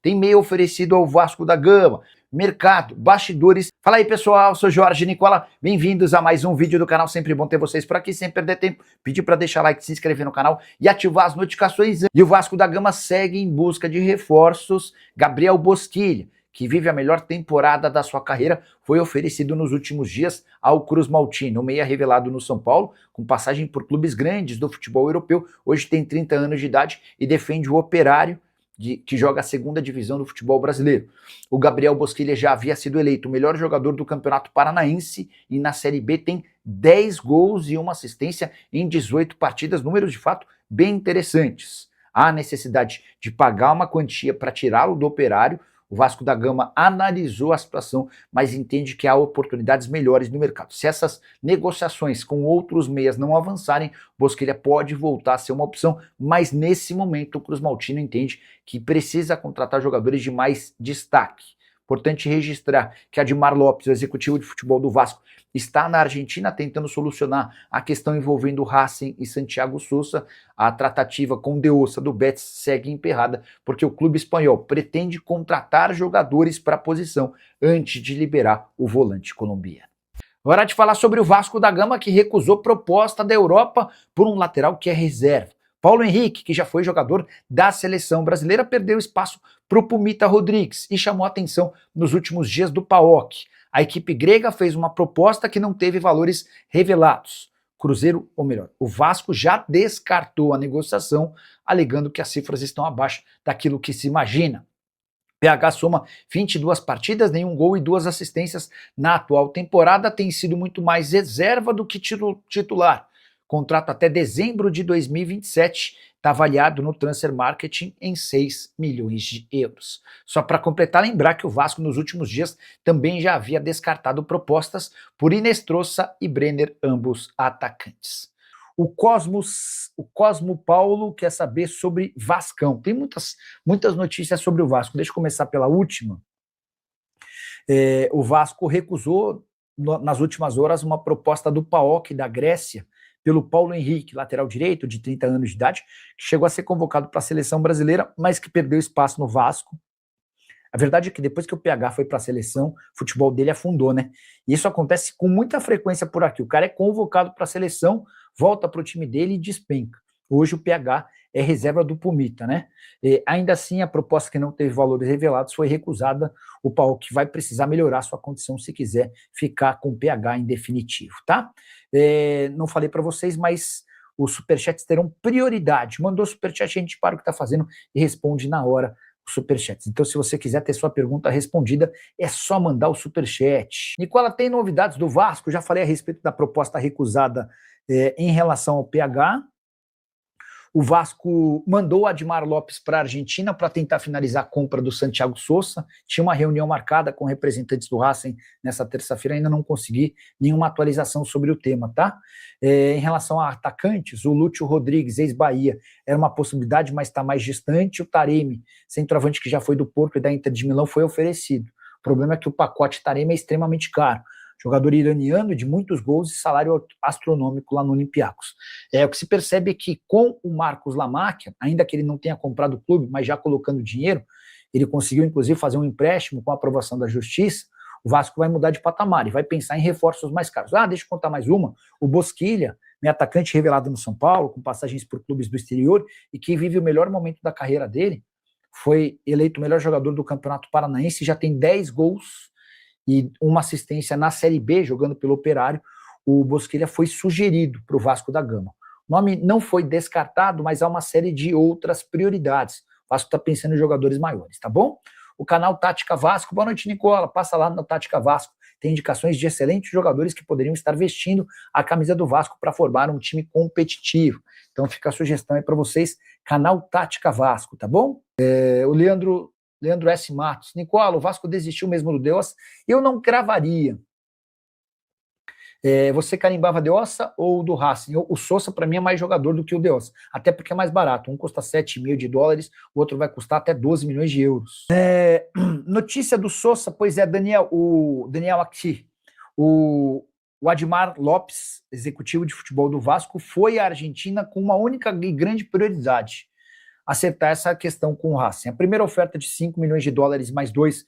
tem meia oferecido ao Vasco da Gama. Mercado, bastidores. Fala aí, pessoal, sou Jorge Nicola, bem-vindos a mais um vídeo do canal, sempre bom ter vocês por aqui, sem perder tempo, pedir para deixar like, se inscrever no canal e ativar as notificações. E o Vasco da Gama segue em busca de reforços. Gabriel Bosquilha, que vive a melhor temporada da sua carreira, foi oferecido nos últimos dias ao Cruz Maltino, um meia revelado no São Paulo, com passagem por clubes grandes do futebol europeu, hoje tem 30 anos de idade e defende o Operário, que joga a segunda divisão do futebol brasileiro. O Gabriel Bosquilha já havia sido eleito o melhor jogador do Campeonato Paranaense e na Série B tem 10 gols e uma assistência em 18 partidas, números de fato bem interessantes. Há necessidade de pagar uma quantia para tirá-lo do Operário. O Vasco da Gama analisou a situação, mas entende que há oportunidades melhores no mercado. Se essas negociações com outros meias não avançarem, Bosquilha pode voltar a ser uma opção, mas nesse momento o Cruz Maltino entende que precisa contratar jogadores de mais destaque. Importante registrar que Admar Lopes, o executivo de futebol do Vasco, está na Argentina tentando solucionar a questão envolvendo Racing e Santiago Sousa. A tratativa com De Ossa do Betis segue emperrada, porque o clube espanhol pretende contratar jogadores para a posição antes de liberar o volante colombiano. Hora de falar sobre o Vasco da Gama, que recusou proposta da Europa por um lateral que é reserva. Paulo Henrique, que já foi jogador da seleção brasileira, perdeu espaço para o Pumita Rodrigues e chamou a atenção nos últimos dias do PAOK. A equipe grega fez uma proposta que não teve valores revelados. Cruzeiro, ou melhor, o Vasco já descartou a negociação, alegando que as cifras estão abaixo daquilo que se imagina. PH soma 22 partidas, nenhum gol e 2 assistências na atual temporada, tem sido muito mais reserva do que titular. Contrato até dezembro de 2027, está avaliado no Transfer Marketing em 6 milhões de euros. Só para completar, lembrar que o Vasco nos últimos dias também já havia descartado propostas por Inestrosa e Brenner, ambos atacantes. O Cosmo Paulo quer saber sobre Vascão. Tem muitas notícias sobre o Vasco. Deixa eu começar pela última. O Vasco recusou nas últimas horas uma proposta do PAOK da Grécia pelo Paulo Henrique, lateral direito, de 30 anos de idade, que chegou a ser convocado para a seleção brasileira, mas que perdeu espaço no Vasco. A verdade é que depois que o PH foi para a seleção, o futebol dele afundou, né? E isso acontece com muita frequência por aqui. O cara é convocado para a seleção, volta para o time dele e despenca. Hoje o PH é reserva do Pumita, né? Ainda assim, a proposta que não teve valores revelados foi recusada. O PAOK vai precisar melhorar sua condição se quiser ficar com o PH em definitivo, tá? Não falei para vocês, mas os superchats terão prioridade. Mandou superchat, a gente para o que está fazendo e responde na hora os superchats. Então, se você quiser ter sua pergunta respondida, é só mandar o superchat. Nicola, tem novidades do Vasco? Já falei a respeito da proposta recusada em relação ao PH. O Vasco mandou o Admar Lopes para a Argentina para tentar finalizar a compra do Santiago Sousa. Tinha uma reunião marcada com representantes do Racing nessa terça-feira, ainda não consegui nenhuma atualização sobre o tema, tá? Em relação a atacantes, o Lúcio Rodrigues, ex-Bahia, era uma possibilidade, mas está mais distante. O Taremi, centroavante que já foi do Porto e da Inter de Milão, foi oferecido. O problema é que o pacote Taremi é extremamente caro. Jogador iraniano de muitos gols e salário astronômico lá no Olympiacos. O que se percebe é que com o Marcos Lamáquia, ainda que ele não tenha comprado o clube, mas já colocando dinheiro, ele conseguiu inclusive fazer um empréstimo com a aprovação da Justiça. O Vasco vai mudar de patamar e vai pensar em reforços mais caros. Deixa eu contar mais uma. O Bosquilha, atacante revelado no São Paulo, com passagens por clubes do exterior e que vive o melhor momento da carreira dele, foi eleito o melhor jogador do Campeonato Paranaense, já tem 10 gols e uma assistência na Série B, jogando pelo Operário. O Bosquilha foi sugerido para o Vasco da Gama. O nome não foi descartado, mas há uma série de outras prioridades. O Vasco está pensando em jogadores maiores, tá bom? O canal Tática Vasco, boa noite, Nicola, passa lá no Tática Vasco, tem indicações de excelentes jogadores que poderiam estar vestindo a camisa do Vasco para formar um time competitivo. Então fica a sugestão aí para vocês, canal Tática Vasco, tá bom? O Leandro S. Matos, Nicola, o Vasco desistiu mesmo do De Ossa? Eu não cravaria. Você carimbava De Ossa ou do Racing? O Sousa, para mim, é mais jogador do que o De Ossa, até porque é mais barato. Um custa 7,5 de dólares, o outro vai custar até 12 milhões de euros. Notícia do Sousa, pois é, o Daniel aqui. O Admar Lopes, executivo de futebol do Vasco, foi à Argentina com uma única e grande prioridade: acertar essa questão com o Racing. A primeira oferta de 5 milhões de dólares mais 2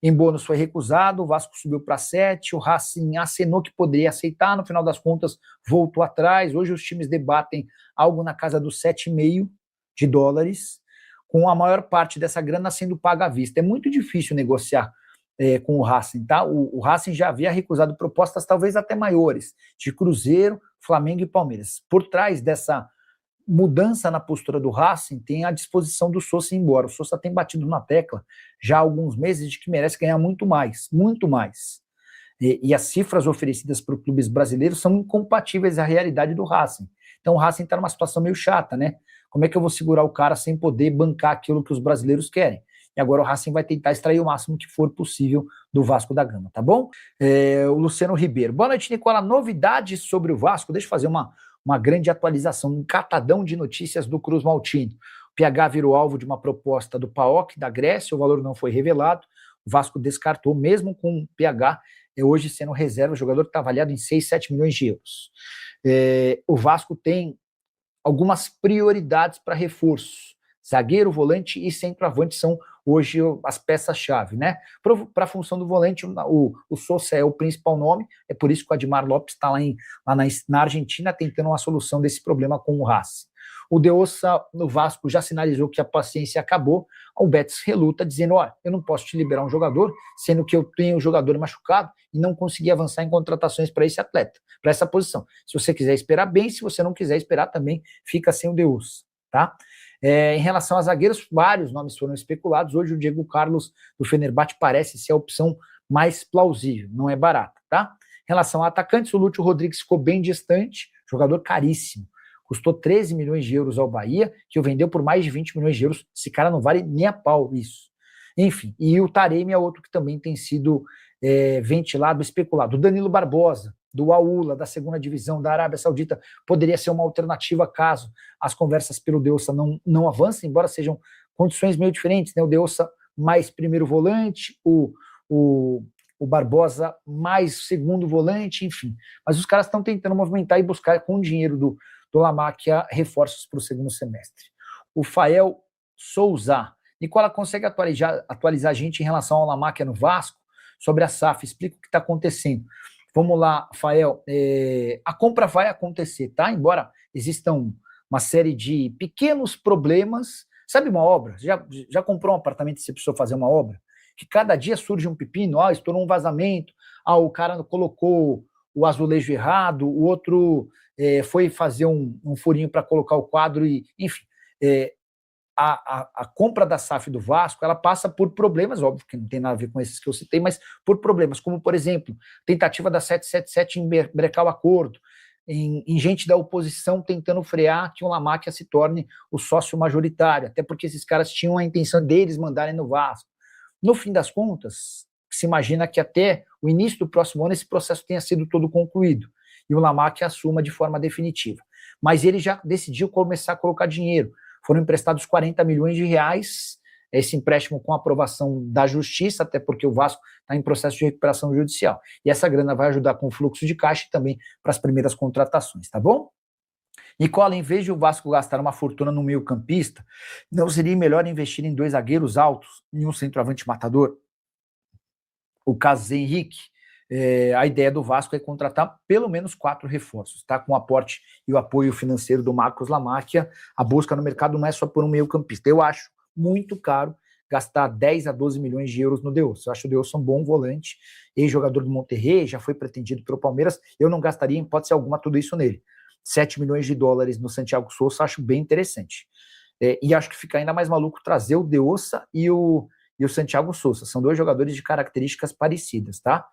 em bônus foi recusado, o Vasco subiu para 7, o Racing acenou que poderia aceitar, no final das contas voltou atrás. Hoje os times debatem algo na casa dos 7,5 de dólares, com a maior parte dessa grana sendo paga à vista. É muito difícil negociar com o Racing, tá? O Racing já havia recusado propostas talvez até maiores, de Cruzeiro, Flamengo e Palmeiras. Por trás dessa mudança na postura do Racing tem a disposição do Sousa ir embora. O Sousa tem batido na tecla já há alguns meses de que merece ganhar muito mais, muito mais. E as cifras oferecidas por clubes brasileiros são incompatíveis à realidade do Racing. Então o Racing está numa situação meio chata, né? Como é que eu vou segurar o cara sem poder bancar aquilo que os brasileiros querem? E agora o Racing vai tentar extrair o máximo que for possível do Vasco da Gama, tá bom? O Luciano Ribeiro. Boa noite, Nicola. Novidades sobre o Vasco? Deixa eu fazer uma grande atualização, um catadão de notícias do Cruz Maltini. O PH virou alvo de uma proposta do PAOK da Grécia, o valor não foi revelado, o Vasco descartou, mesmo com o PH hoje sendo reserva, o jogador está avaliado em 6, 7 milhões de euros. O Vasco tem algumas prioridades para reforço. Zagueiro, volante e centroavante são hoje as peças-chave, né? Para a função do volante, o Sousa é o principal nome, é por isso que o Admar Lopes está lá na Argentina tentando uma solução desse problema com o Racing. O Deossa, no Vasco, já sinalizou que a paciência acabou. O Betis reluta, dizendo, olha, eu não posso te liberar um jogador, sendo que eu tenho um jogador machucado e não consegui avançar em contratações para esse atleta, para essa posição. Se você quiser esperar, bem, se você não quiser esperar também, fica sem o Deossa, tá? Em relação a zagueiros, vários nomes foram especulados. Hoje o Diego Carlos do Fenerbahçe parece ser a opção mais plausível, não é barata, tá? Em relação a atacantes, o Lúcio Rodrigues ficou bem distante, jogador caríssimo. Custou 13 milhões de euros ao Bahia, que o vendeu por mais de 20 milhões de euros. Esse cara não vale nem a pau isso. Enfim, e o Taremi é outro que também tem sido ventilado, especulado. O Danilo Barbosa, do Al-Ula, da segunda divisão da Arábia Saudita, poderia ser uma alternativa caso as conversas pelo Deossa não avancem, embora sejam condições meio diferentes, né? O Deossa mais primeiro volante, o Barbosa mais segundo volante, enfim. Mas os caras estão tentando movimentar e buscar com o dinheiro do Lamáquia reforços para o segundo semestre. O Fael Souza. Nicola, consegue atualizar a gente em relação ao Lamáquia no Vasco? Sobre a SAF, explica o que está acontecendo. Vamos lá, Fael. A compra vai acontecer, tá? Embora existam uma série de pequenos problemas. Sabe uma obra? Já comprou um apartamento e você precisou fazer uma obra? Que cada dia surge um pepino, estourou um vazamento, o cara colocou o azulejo errado, o outro foi fazer um furinho para colocar o quadro, e enfim. A compra da SAF do Vasco, ela passa por problemas, óbvio que não tem nada a ver com esses que eu citei, mas por problemas, como, por exemplo, tentativa da 777 em brecar o acordo, em gente da oposição tentando frear que o Lamáquia se torne o sócio majoritário, até porque esses caras tinham a intenção deles mandarem no Vasco. No fim das contas, se imagina que até o início do próximo ano esse processo tenha sido todo concluído e o Lamáquia assuma de forma definitiva. Mas ele já decidiu começar a colocar dinheiro. Foram emprestados 40 milhões de reais, esse empréstimo com aprovação da Justiça, até porque o Vasco está em processo de recuperação judicial. E essa grana vai ajudar com o fluxo de caixa e também para as primeiras contratações, tá bom? Nicola, em vez de o Vasco gastar uma fortuna no meio-campista, não seria melhor investir em 2 zagueiros altos e um centroavante matador? O caso Zé Henrique, a ideia do Vasco é contratar pelo menos 4 reforços, tá? Com o aporte e o apoio financeiro do Marcos Lamáquia, a busca no mercado não é só por um meio-campista. Eu acho muito caro gastar 10 a 12 milhões de euros no Deossa. Eu acho o Deossa um bom volante, ex-jogador do Monterrey, já foi pretendido pelo Palmeiras. Eu não gastaria, em hipótese alguma, tudo isso nele. 7 milhões de dólares no Santiago Sousa, acho bem interessante. E acho que fica ainda mais maluco trazer o Deossa e o Santiago Sousa. São 2 jogadores de características parecidas, tá?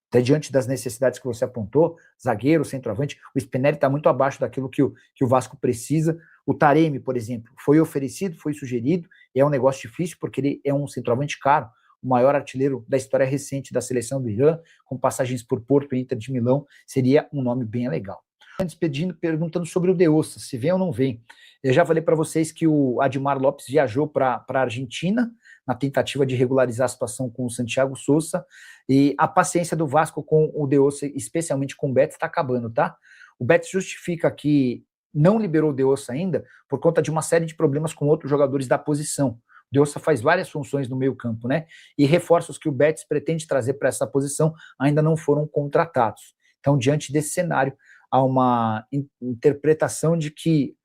Até diante das necessidades que você apontou, zagueiro, centroavante, o Spinelli está muito abaixo daquilo que o Vasco precisa. O Taremi, por exemplo, foi oferecido, foi sugerido, é um negócio difícil porque ele é um centroavante caro, o maior artilheiro da história recente da seleção do Irã, com passagens por Porto e Inter de Milão, seria um nome bem legal. Antes perguntando sobre o Deossa, se vem ou não vem. Eu já falei para vocês que o Admar Lopes viajou para a Argentina, na tentativa de regularizar a situação com o Santiago Sousa, e a paciência do Vasco com o Deossa, especialmente com o Betis, está acabando, tá? O Betis justifica que não liberou o Deossa ainda por conta de uma série de problemas com outros jogadores da posição. O Deossa faz várias funções no meio campo, né? E reforços que o Betis pretende trazer para essa posição ainda não foram contratados. Então, diante desse cenário, há uma interpretação de que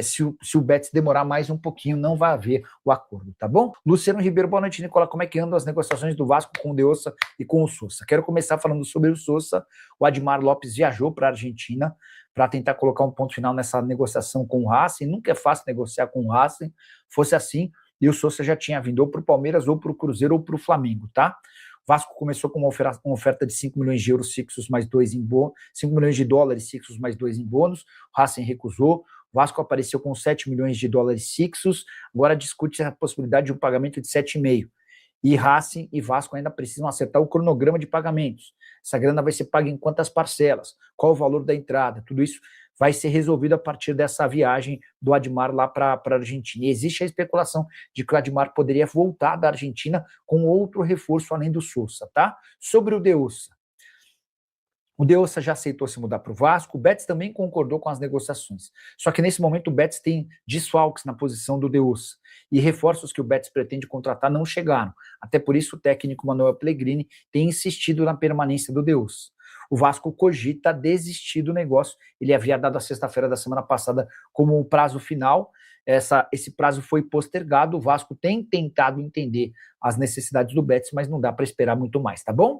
se o Betis demorar mais um pouquinho, não vai haver o acordo, tá bom? Luciano Ribeiro, boa noite, Nicola. Como é que andam as negociações do Vasco com o Deossa e com o Sousa? Quero começar falando sobre o Sousa. O Admar Lopes viajou para a Argentina para tentar colocar um ponto final nessa negociação com o Racing. Nunca é fácil negociar com o Racing. Fosse assim, e o Sousa já tinha vindo ou para o Palmeiras, ou para o Cruzeiro, ou para o Flamengo, tá? O Vasco começou com uma oferta de 5 milhões de euros fixos mais 2 em bônus, 5 milhões de dólares fixos mais 2 em bônus. O Racing recusou. O Vasco apareceu com 7 milhões de dólares fixos, agora discute a possibilidade de um pagamento de 7,5. E Racing e Vasco ainda precisam acertar o cronograma de pagamentos. Essa grana vai ser paga em quantas parcelas? Qual o valor da entrada? Tudo isso vai ser resolvido a partir dessa viagem do Admar lá para a Argentina. E existe a especulação de que o Admar poderia voltar da Argentina com outro reforço além do Sousa, tá? Sobre o Deossa. O Deossa já aceitou se mudar para o Vasco, o Betis também concordou com as negociações. Só que nesse momento o Betis tem desfalques na posição do Deossa e reforços que o Betis pretende contratar não chegaram. Até por isso o técnico Manuel Pellegrini tem insistido na permanência do Deossa. O Vasco cogita desistir do negócio. Ele havia dado a sexta-feira da semana passada como o prazo final. Esse prazo foi postergado. O Vasco tem tentado entender as necessidades do Betis, mas não dá para esperar muito mais, tá bom?